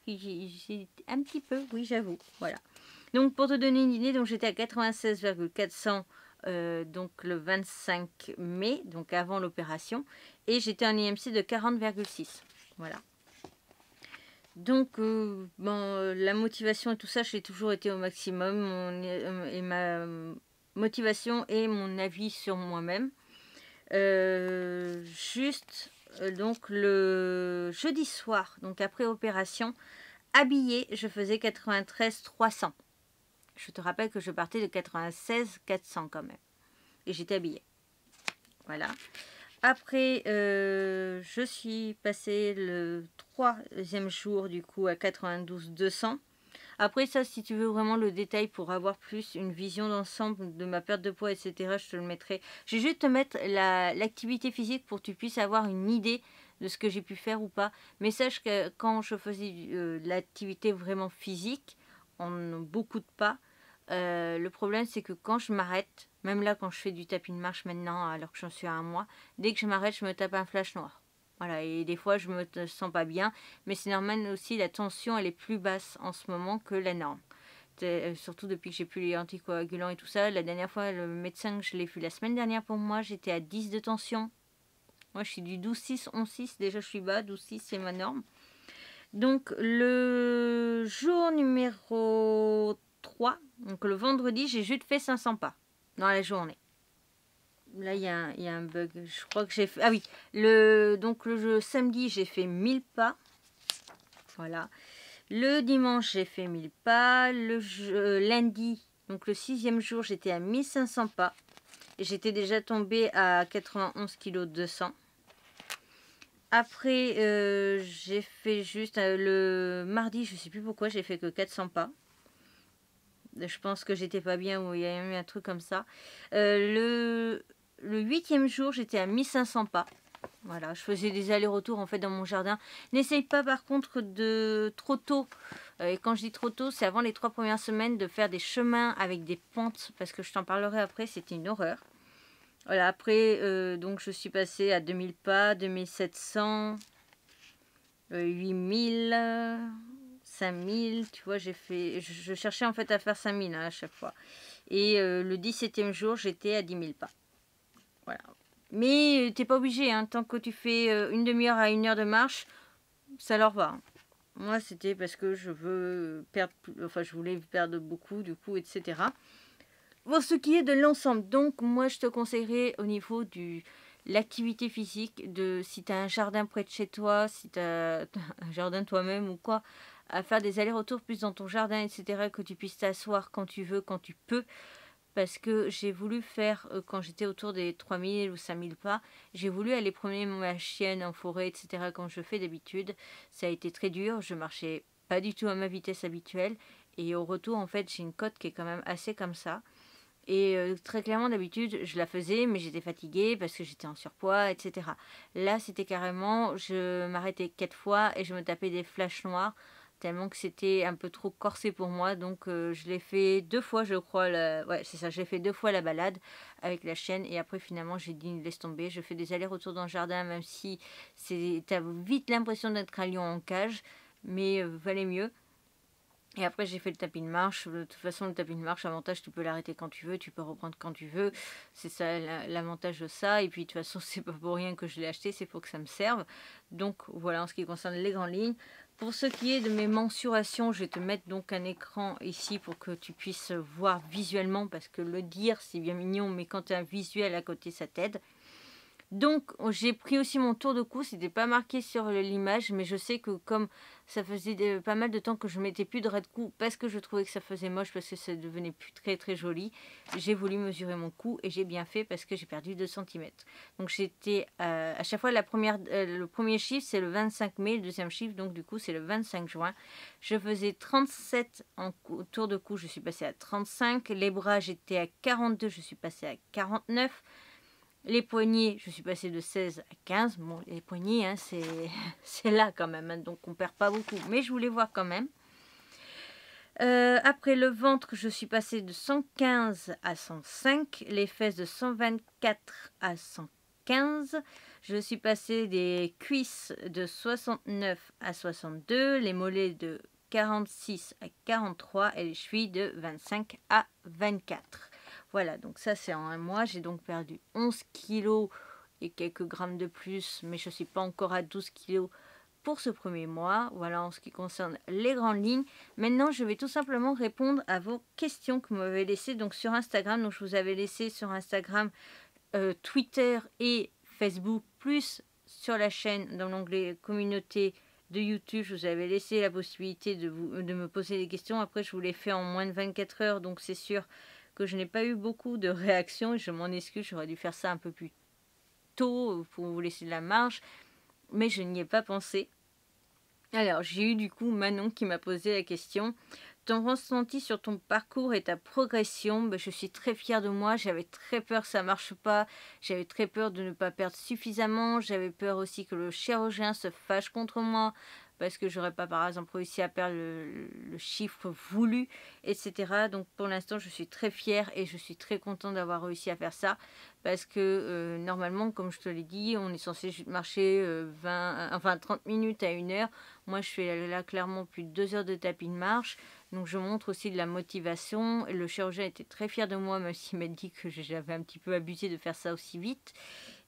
un petit peu, oui, j'avoue. Voilà. Donc, pour te donner une idée, donc j'étais à 96,400 donc le 25 mai, donc avant l'opération, et j'étais en IMC de 40,6. Voilà. Donc, la motivation et tout ça, j'ai toujours été au maximum. Et ma motivation et mon avis sur moi-même. Donc le jeudi soir, donc après opération, habillée, je faisais 93 300. Je te rappelle que je partais de 96 400 quand même. Et j'étais habillée. Voilà. Après, je suis passée le 3e jour du coup à 92 200. Après ça, si tu veux vraiment le détail pour avoir plus une vision d'ensemble de ma perte de poids, etc., je te le mettrai. Je vais juste te mettre l'activité physique pour que tu puisses avoir une idée de ce que j'ai pu faire ou pas. Mais sache que quand je faisais l'activité vraiment physique, en beaucoup de pas, le problème c'est que quand je m'arrête, même là quand je fais du tapis de marche maintenant, alors que j'en suis à 1 mois, dès que je m'arrête, je me tape un flash noir. Voilà, et des fois je me sens pas bien, mais c'est normal aussi, la tension elle est plus basse en ce moment que la norme. Surtout depuis que j'ai plus les anticoagulants et tout ça. La dernière fois, le médecin que je l'ai vu la semaine dernière pour moi, j'étais à 10 de tension. Moi je suis du 12,6, 11,6, déjà je suis bas, 12,6 c'est ma norme. Donc le jour numéro 3, donc le vendredi, j'ai juste fait 500 pas dans la journée. Là, il y a un bug. Je crois que j'ai fait... Ah oui, donc le samedi, j'ai fait 1000 pas. Voilà. Le dimanche, j'ai fait 1000 pas. Lundi, donc le 6e jour, j'étais à 1500 pas. Et j'étais déjà tombée à 91 kg 200. Après, j'ai fait juste le mardi, je sais plus pourquoi, j'ai fait que 400 pas. Je pense que j'étais pas bien ou il y a eu un truc comme ça. Le 8e jour, j'étais à 1500 pas. Voilà, je faisais des allers-retours en fait dans mon jardin. N'essaye pas par contre de trop tôt. Et quand je dis trop tôt, c'est avant les 3 premières semaines de faire des chemins avec des pentes. Parce que je t'en parlerai après, c'était une horreur. Voilà, après, donc je suis passée à 2000 pas, 2700, 8000... 5000, tu vois, je cherchais en fait à faire 5000 à chaque fois. Et le 17e jour, j'étais à 10 000 pas. Voilà. Mais t'es pas obligé, hein, tant que tu fais une demi-heure à 1 heure de marche, ça leur va. Hein. Moi, c'était parce que je voulais perdre beaucoup, du coup, etc. Pour ce qui est de l'ensemble, donc moi, je te conseillerais au niveau de l'activité physique, si tu as un jardin près de chez toi, si tu as un jardin toi-même ou quoi, à faire des allers-retours plus dans ton jardin, etc., que tu puisses t'asseoir quand tu veux, quand tu peux. Parce que j'ai voulu faire, quand j'étais autour des 3000 ou 5000 pas, j'ai voulu aller promener ma chienne en forêt, etc., comme je fais d'habitude. Ça a été très dur, je marchais pas du tout à ma vitesse habituelle. Et au retour, en fait, j'ai une côte qui est quand même assez comme ça. Et très clairement, d'habitude, je la faisais, mais j'étais fatiguée parce que j'étais en surpoids, etc. Là, c'était carrément, je m'arrêtais 4 fois et je me tapais des flashs noirs tellement que c'était un peu trop corsé pour moi. Donc, je l'ai fait 2 fois, je crois. Ouais, c'est ça, j'ai fait 2 fois la balade avec la chienne. Et après, finalement, j'ai dit, laisse tomber. Je fais des allers-retours dans le jardin, même si t'as vite l'impression d'être un lion en cage. Mais valait mieux. Et après, j'ai fait le tapis de marche. De toute façon, le tapis de marche, avantage, tu peux l'arrêter quand tu veux, tu peux reprendre quand tu veux. C'est ça l'avantage de ça. Et puis, de toute façon, c'est pas pour rien que je l'ai acheté, c'est pour que ça me serve. Donc, voilà en ce qui concerne les grandes lignes. Pour ce qui est de mes mensurations, je vais te mettre donc un écran ici pour que tu puisses voir visuellement. Parce que le dire, c'est bien mignon, mais quand tu as un visuel à côté, ça t'aide. Donc, j'ai pris aussi mon tour de cou. C'était pas marqué sur l'image, mais je sais que comme ça faisait pas mal de temps que je mettais plus de ras de cou parce que je trouvais que ça faisait moche, parce que ça devenait plus très très joli, j'ai voulu mesurer mon cou et j'ai bien fait parce que j'ai perdu 2 cm. Donc, j'étais à chaque fois, le premier chiffre, c'est le 25 mai, le deuxième chiffre, donc du coup, c'est le 25 juin. Je faisais 37 en tour de cou, je suis passée à 35. Les bras, j'étais à 42, je suis passée à 49. Les poignets, je suis passée de 16 à 15. Bon, les poignets, hein, c'est là quand même, hein, donc on perd pas beaucoup. Mais je voulais voir quand même. Après le ventre, je suis passée de 115 à 105. Les fesses de 124 à 115. Je suis passée des cuisses de 69 à 62. Les mollets de 46 à 43. Et les chevilles de 25 à 24. Voilà, donc ça c'est en un mois. J'ai donc perdu 11 kilos et quelques grammes de plus, mais je ne suis pas encore à 12 kilos pour ce premier mois. Voilà en ce qui concerne les grandes lignes. Maintenant, je vais tout simplement répondre à vos questions que vous m'avez laissées donc sur Instagram. Donc, je vous avais laissé sur Instagram, Twitter et Facebook, plus sur la chaîne dans l'onglet communauté de YouTube. Je vous avais laissé la possibilité de me poser des questions. Après, je vous l'ai fait en moins de 24 heures, donc c'est sûr que je n'ai pas eu beaucoup de réactions. Je m'en excuse, j'aurais dû faire ça un peu plus tôt pour vous laisser de la marge, mais je n'y ai pas pensé. Alors, j'ai eu du coup Manon qui m'a posé la question. Ton ressenti sur ton parcours et ta progression, ben, je suis très fière de moi. J'avais très peur que ça ne marche pas. J'avais très peur de ne pas perdre suffisamment. J'avais peur aussi que le chirurgien se fâche contre moi parce que j'aurais pas par exemple réussi à perdre le chiffre voulu, etc. Donc pour l'instant, je suis très fière et je suis très contente d'avoir réussi à faire ça parce que normalement, comme je te l'ai dit, on est censé marcher 30 minutes à 1 heure. Moi, je fais là clairement plus de 2 heures de tapis de marche. Donc, je montre aussi de la motivation. Le chirurgien était très fier de moi, même s'il m'a dit que j'avais un petit peu abusé de faire ça aussi vite.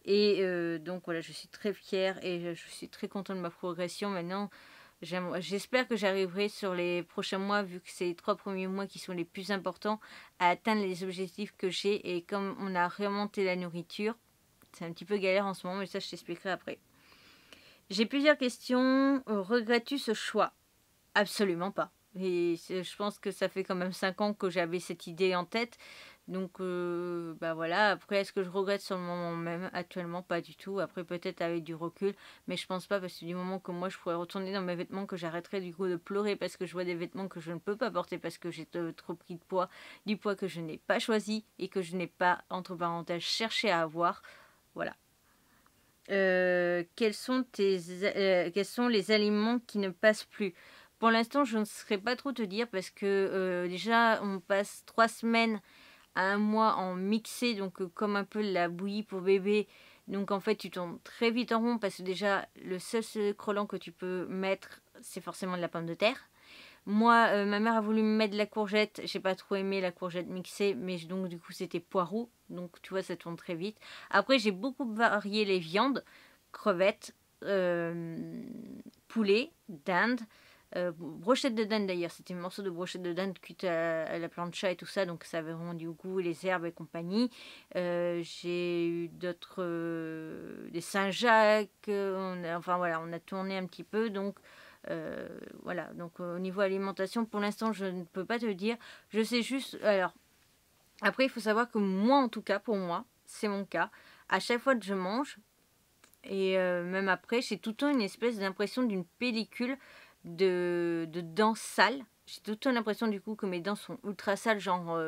Et donc, voilà, je suis très fière et je suis très contente de ma progression. Maintenant, j'espère que j'arriverai sur les prochains mois, vu que c'est les 3 premiers mois qui sont les plus importants, à atteindre les objectifs que j'ai. Et comme on a remonté la nourriture, c'est un petit peu galère en ce moment, mais ça, je t'expliquerai après. J'ai plusieurs questions. Regrettes-tu ce choix? Absolument pas. Et je pense que ça fait quand même 5 ans que j'avais cette idée en tête. Donc, bah voilà. Après, est-ce que je regrette sur le moment même? Actuellement, pas du tout. Après, peut-être avec du recul. Mais je pense pas parce que du moment que moi, je pourrais retourner dans mes vêtements, que j'arrêterais du coup de pleurer parce que je vois des vêtements que je ne peux pas porter parce que j'ai trop pris de poids. Du poids que je n'ai pas choisi et que je n'ai pas, entre parenthèses, cherché à avoir. Voilà. Quels sont les aliments qui ne passent plus? Pour l'instant, je ne saurais pas trop te dire parce que déjà, on passe 3 semaines à 1 mois en mixé, donc comme un peu la bouillie pour bébé. Donc en fait, tu tournes très vite en rond parce que déjà, le seul sucre lent que tu peux mettre, c'est forcément de la pomme de terre. Moi, ma mère a voulu me mettre de la courgette. J'ai pas trop aimé la courgette mixée, mais donc du coup c'était poireau. Donc tu vois, ça tourne très vite. Après, j'ai beaucoup varié les viandes, crevettes, poulet, dinde, brochette de dinde d'ailleurs. C'était un morceau de brochette de dinde cuite à la plancha et tout ça, donc ça avait vraiment du goût, les herbes et compagnie. J'ai eu d'autres, des Saint-Jacques. Enfin voilà, on a tourné un petit peu, donc. Voilà, donc au niveau alimentation, pour l'instant, je ne peux pas te dire. Je sais juste. Alors, après, il faut savoir que moi, en tout cas, pour moi, c'est mon cas. À chaque fois que je mange, et même après, j'ai tout le temps une espèce d'impression d'une pellicule de dents sales. J'ai tout le temps l'impression du coup que mes dents sont ultra sales, genre,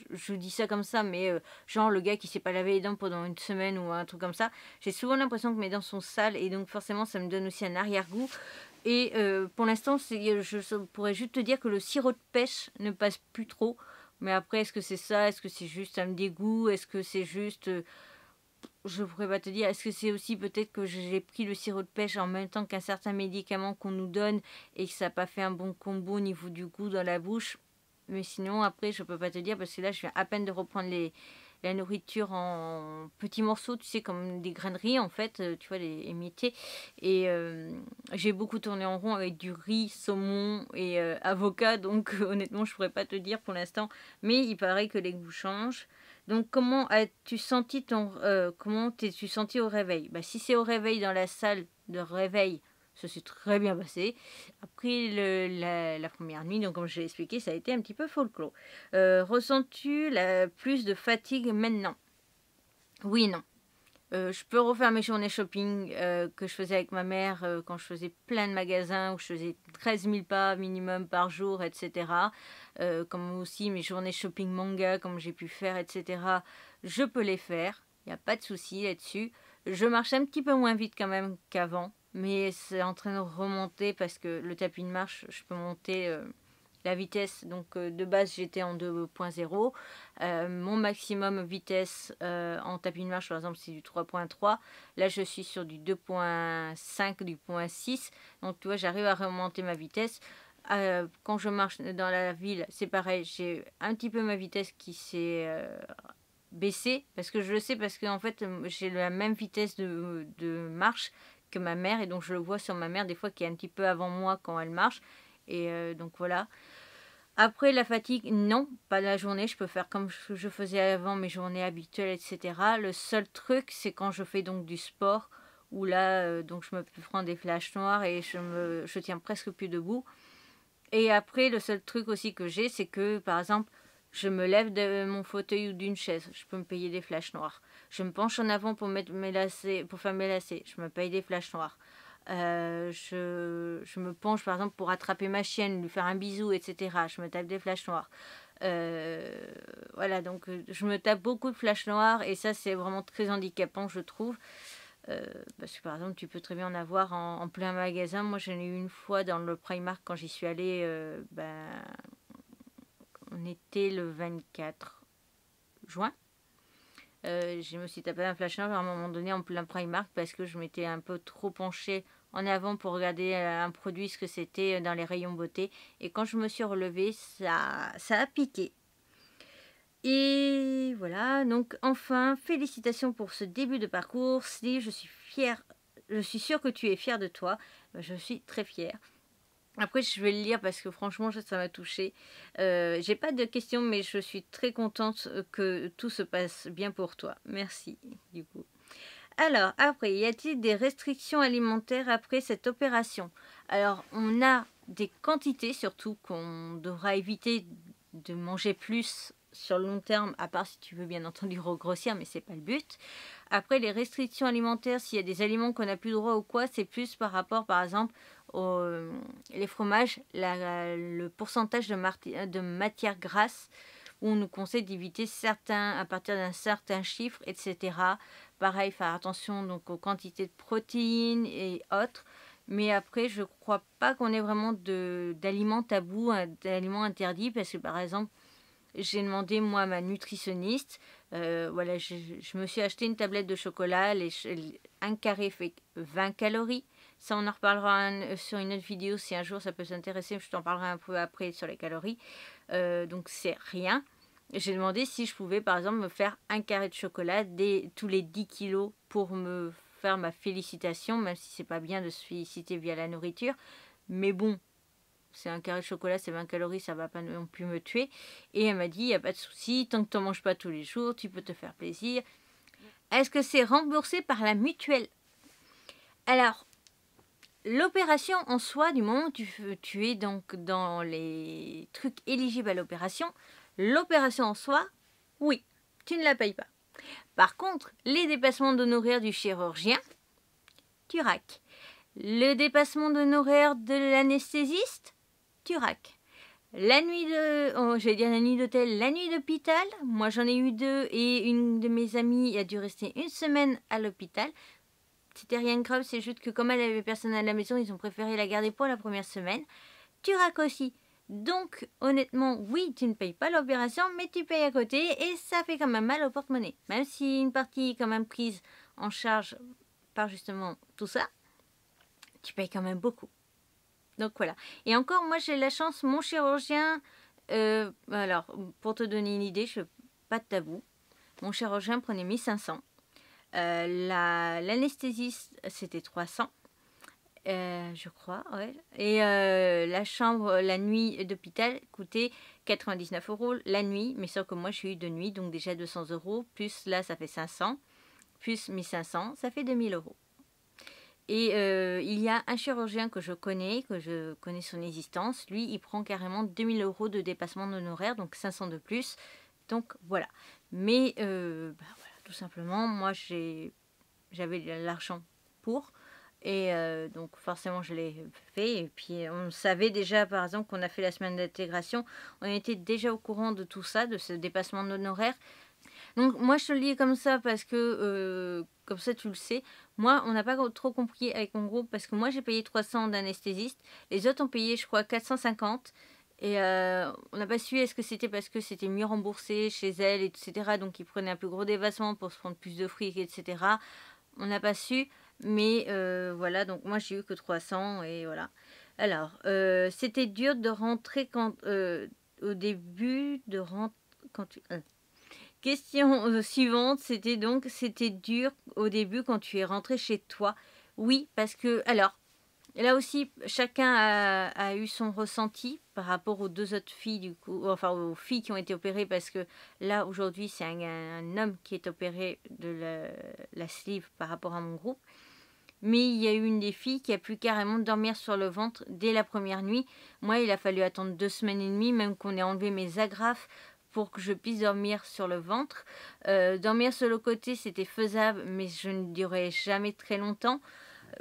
je dis ça comme ça, mais genre le gars qui s'est pas lavé les dents pendant 1 semaine ou un truc comme ça. J'ai souvent l'impression que mes dents sont sales et donc forcément ça me donne aussi un arrière-goût. Et pour l'instant, je pourrais juste te dire que le sirop de pêche ne passe plus trop. Mais après, est-ce que c'est ça? Est-ce que c'est juste un dégoût? Est-ce que c'est juste... je pourrais pas te dire. Est-ce que c'est aussi peut-être que j'ai pris le sirop de pêche en même temps qu'un certain médicament qu'on nous donne et que ça n'a pas fait un bon combo au niveau du goût dans la bouche? Mais sinon, après, je peux pas te dire parce que là, je viens à peine de reprendre la nourriture en petits morceaux, tu sais, comme des grains de riz, en fait, tu vois, les émiettés. Et j'ai beaucoup tourné en rond avec du riz, saumon et avocat, donc honnêtement, je pourrais pas te dire pour l'instant, mais il paraît que les goûts changent. Donc, comment t'es-tu senti au réveil? Bah, si c'est au réveil dans la salle de réveil, ça s'est très bien passé. Après la première nuit, donc comme je l'ai expliqué, ça a été un petit peu folklore. Ressens-tu plus de fatigue maintenant? Oui et non. Je peux refaire mes journées shopping que je faisais avec ma mère quand je faisais plein de magasins, où je faisais 13 000 pas minimum par jour, etc. Comme aussi mes journées shopping manga, comme j'ai pu faire, etc. Je peux les faire. Il n'y a pas de souci là-dessus. Je marche un petit peu moins vite quand même qu'avant, mais c'est en train de remonter parce que le tapis de marche, je peux monter la vitesse. Donc de base, j'étais en 2.0. Mon maximum vitesse en tapis de marche, par exemple, c'est du 3.3. Là, je suis sur du 2.5, du 0.6. Donc tu vois, j'arrive à remonter ma vitesse. Quand je marche dans la ville, c'est pareil, j'ai un petit peu ma vitesse qui s'est baissée, parce que je le sais, parce que en fait j'ai la même vitesse de marche que ma mère, et donc je le vois sur ma mère des fois qui est un petit peu avant moi quand elle marche, et donc voilà. Après la fatigue, non, pas la journée, je peux faire comme je faisais avant, mes journées habituelles, etc. Le seul truc, c'est quand je fais donc du sport, où là, donc je me prends des flashs noirs et je tiens presque plus debout. Et après, le seul truc aussi que j'ai, c'est que, par exemple, je me lève de mon fauteuil ou d'une chaise, je peux me payer des flashs noirs. Je me penche en avant pour mettre mes lacets, pour faire mes lacets, je me paye des flashs noirs. Je me penche, par exemple, pour attraper ma chienne, lui faire un bisou, etc. Je me tape des flashs noirs. Voilà, donc je me tape beaucoup de flashs noirs et ça, c'est vraiment très handicapant, je trouve. Parce que par exemple, tu peux très bien en avoir en plein magasin. Moi, j'en ai eu une fois dans le Primark quand j'y suis allée. On était le 24 juin. Je me suis tapé un flash noir à un moment donné en plein Primark parce que je m'étais un peu trop penchée en avant pour regarder un produit, ce que c'était dans les rayons beauté. Et quand je me suis relevée, ça a piqué. Et voilà, donc enfin, félicitations pour ce début de parcours. Si je suis fière, je suis sûre que tu es fière de toi. Je suis très fière. Après, je vais le lire parce que franchement, ça m'a touchée. J'ai pas de questions, mais je suis très contente que tout se passe bien pour toi. Merci, du coup. Alors, après, y a-t-il des restrictions alimentaires après cette opération? Alors, on a des quantités, surtout qu'on devra éviter de manger plus sur le long terme, à part si tu veux bien entendu regrossir, mais c'est pas le but. Après, les restrictions alimentaires, s'il y a des aliments qu'on n'a plus droit ou quoi, c'est plus par rapport, par exemple, les fromages, le pourcentage de matière grasse, où on nous conseille d'éviter certains, à partir d'un certain chiffre, etc. Pareil, faire attention donc aux quantités de protéines et autres. Mais après, je crois pas qu'on ait vraiment d'aliments tabous, d'aliments interdits, parce que par exemple, j'ai demandé moi à ma nutritionniste, voilà, je me suis acheté une tablette de chocolat, un carré fait 20 calories. Ça, on en reparlera sur une autre vidéo si un jour ça peut s'intéresser, je t'en parlerai un peu après sur les calories. Donc c'est rien. J'ai demandé si je pouvais par exemple me faire un carré de chocolat tous les 10 kilos pour me faire ma félicitation, même si c'est pas bien de se féliciter via la nourriture. Mais bon, c'est un carré de chocolat, c'est 20 calories, ça va pas non plus me tuer. Et elle m'a dit, il n'y a pas de souci, tant que tu n'en manges pas tous les jours, tu peux te faire plaisir. Est-ce que c'est remboursé par la mutuelle? Alors, l'opération en soi, du moment où tu es donc dans les trucs éligibles à l'opération en soi, oui, tu ne la payes pas. Par contre, les dépassements d'honoraires du chirurgien, tu raques. Le dépassement d'honoraires de l'anesthésiste, tu raques. La nuit la nuit d'hôtel, la nuit d'hôpital, moi j'en ai eu 2 et une de mes amies a dû rester une semaine à l'hôpital. C'était rien de grave, c'est juste que comme elle avait personne à la maison, ils ont préféré la garder pour la première semaine. Tu raques aussi. Donc, honnêtement, oui, tu ne payes pas l'opération, mais tu payes à côté et ça fait quand même mal au porte-monnaie. Même si une partie est quand même prise en charge par justement tout ça, tu payes quand même beaucoup. Donc voilà. Et encore, moi j'ai la chance, mon chirurgien, alors pour te donner une idée, je pas de tabou, mon chirurgien prenait 1500. L'anesthésiste c'était 300, je crois, ouais. Et la chambre, la nuit d'hôpital coûtait 99 € la nuit, mais sauf que moi j'ai eu 2 nuits, donc déjà 200 €, plus là ça fait 500, plus 1500, ça fait 2000 €. Et il y a un chirurgien que je connais son existence. Lui, il prend carrément 2000 € de dépassement d'honoraires, donc 500 de plus. Donc voilà. Mais voilà, tout simplement, moi j'avais l'argent pour. Et donc forcément, je l'ai fait. Et puis on savait déjà, par exemple, qu'on a fait la semaine d'intégration. On était déjà au courant de tout ça, de ce dépassement d'honoraires. Donc moi je te le dis comme ça parce que comme ça tu le sais. Moi on n'a pas trop compris avec mon groupe parce que moi j'ai payé 300 d'anesthésiste. Les autres ont payé je crois 450. Et on n'a pas su est-ce que c'était parce que c'était mieux remboursé chez elle, etc. Donc ils prenaient un plus gros dévasement pour se prendre plus de fric, etc. On n'a pas su. Mais voilà, donc moi j'ai eu que 300 et voilà. Alors, c'était dur de rentrer quand au début de rentrer quand tu... Question suivante, c'était dur au début quand tu es rentré chez toi. Oui, parce que alors là aussi chacun a eu son ressenti par rapport aux deux autres filles du coup, enfin aux filles qui ont été opérées parce que là aujourd'hui c'est un homme qui est opéré de la sleeve par rapport à mon groupe. Mais il y a eu une des filles qui a pu carrément dormir sur le ventre dès la première nuit. Moi, il a fallu attendre 2 semaines et demie, même qu'on ait enlevé mes agrafes pour que je puisse dormir sur le ventre. Dormir sur le côté, c'était faisable, mais je ne durais jamais très longtemps.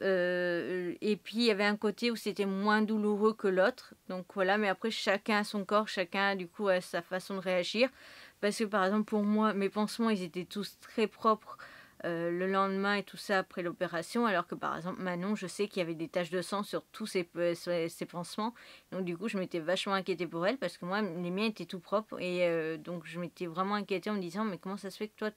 Et puis, il y avait un côté où c'était moins douloureux que l'autre. Donc voilà, mais après, chacun a son corps, chacun du coup a sa façon de réagir. Parce que par exemple, pour moi, mes pansements, ils étaient tous très propres. Le lendemain et tout ça après l'opération, alors que par exemple Manon, je sais qu'il y avait des taches de sang sur tous ses pansements, donc du coup je m'étais vachement inquiétée pour elle parce que moi les miens étaient tout propres et donc je m'étais vraiment inquiétée en me disant mais comment ça se fait que toi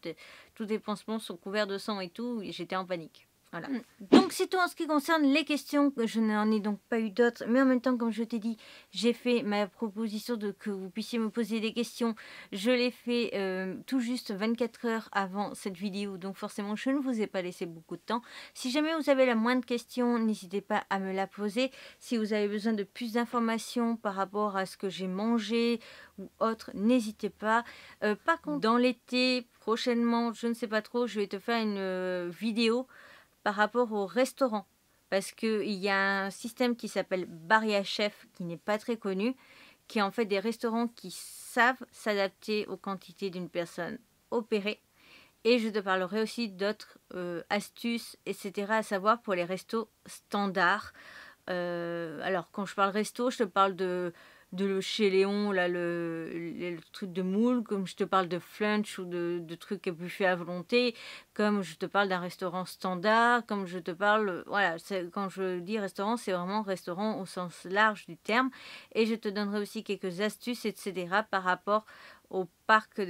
tous tes pansements sont couverts de sang et tout, et j'étais en panique. Voilà. Donc c'est tout en ce qui concerne les questions. Je n'en ai donc pas eu d'autres. Mais en même temps, comme je t'ai dit, j'ai fait ma proposition de que vous puissiez me poser des questions. Je l'ai fait tout juste 24 heures avant cette vidéo. Donc forcément, je ne vous ai pas laissé beaucoup de temps. Si jamais vous avez la moindre question, n'hésitez pas à me la poser. Si vous avez besoin de plus d'informations par rapport à ce que j'ai mangé ou autre, n'hésitez pas. Par contre, dans l'été, prochainement, je ne sais pas trop, je vais te faire une vidéo par rapport au restaurant. Parce qu'il y a un système qui s'appelle Baria Chef, qui n'est pas très connu, qui est en fait des restaurants qui savent s'adapter aux quantités d'une personne opérée. Et je te parlerai aussi d'autres astuces, etc. à savoir pour les restos standards. Alors, quand je parle resto, je te parle de chez Léon, là, le truc de moule, comme je te parle de flunch ou de trucs buffet à volonté, comme je te parle d'un restaurant standard, comme je te parle... Voilà, quand je dis restaurant, c'est vraiment restaurant au sens large du terme. Et je te donnerai aussi quelques astuces, etc. par rapport au parc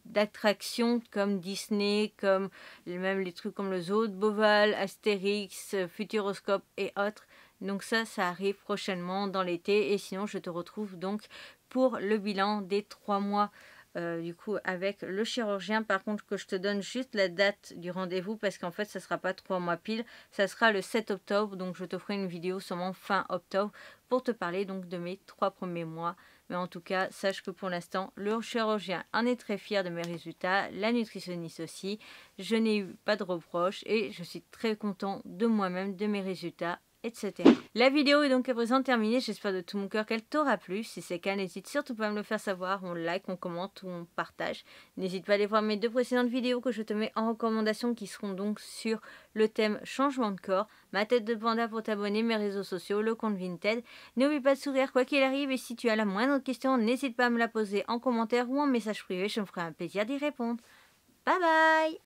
d'attractions comme Disney, comme même les trucs comme le Zoo de Beauval, Astérix, Futuroscope et autres. Donc ça arrive prochainement dans l'été. Et sinon, je te retrouve donc pour le bilan des 3 mois du coup avec le chirurgien. Par contre, que je te donne juste la date du rendez-vous parce qu'en fait, ça ne sera pas 3 mois pile. Ça sera le 7 octobre. Donc, je te ferai une vidéo sûrement fin octobre pour te parler donc de mes 3 premiers mois. Mais en tout cas, sache que pour l'instant, le chirurgien en est très fier de mes résultats, la nutritionniste aussi. Je n'ai eu pas de reproches et je suis très content de moi-même, de mes résultats, etc. La vidéo est donc à présent terminée. J'espère de tout mon cœur qu'elle t'aura plu. Si c'est le cas, n'hésite surtout pas à me le faire savoir. On like, on commente ou on partage. N'hésite pas à aller voir mes 2 précédentes vidéos que je te mets en recommandation qui seront donc sur le thème changement de corps, ma tête de panda pour t'abonner, mes réseaux sociaux, le compte Vinted. N'oublie pas de sourire quoi qu'il arrive et si tu as la moindre question, n'hésite pas à me la poser en commentaire ou en message privé. Je me ferai un plaisir d'y répondre. Bye bye!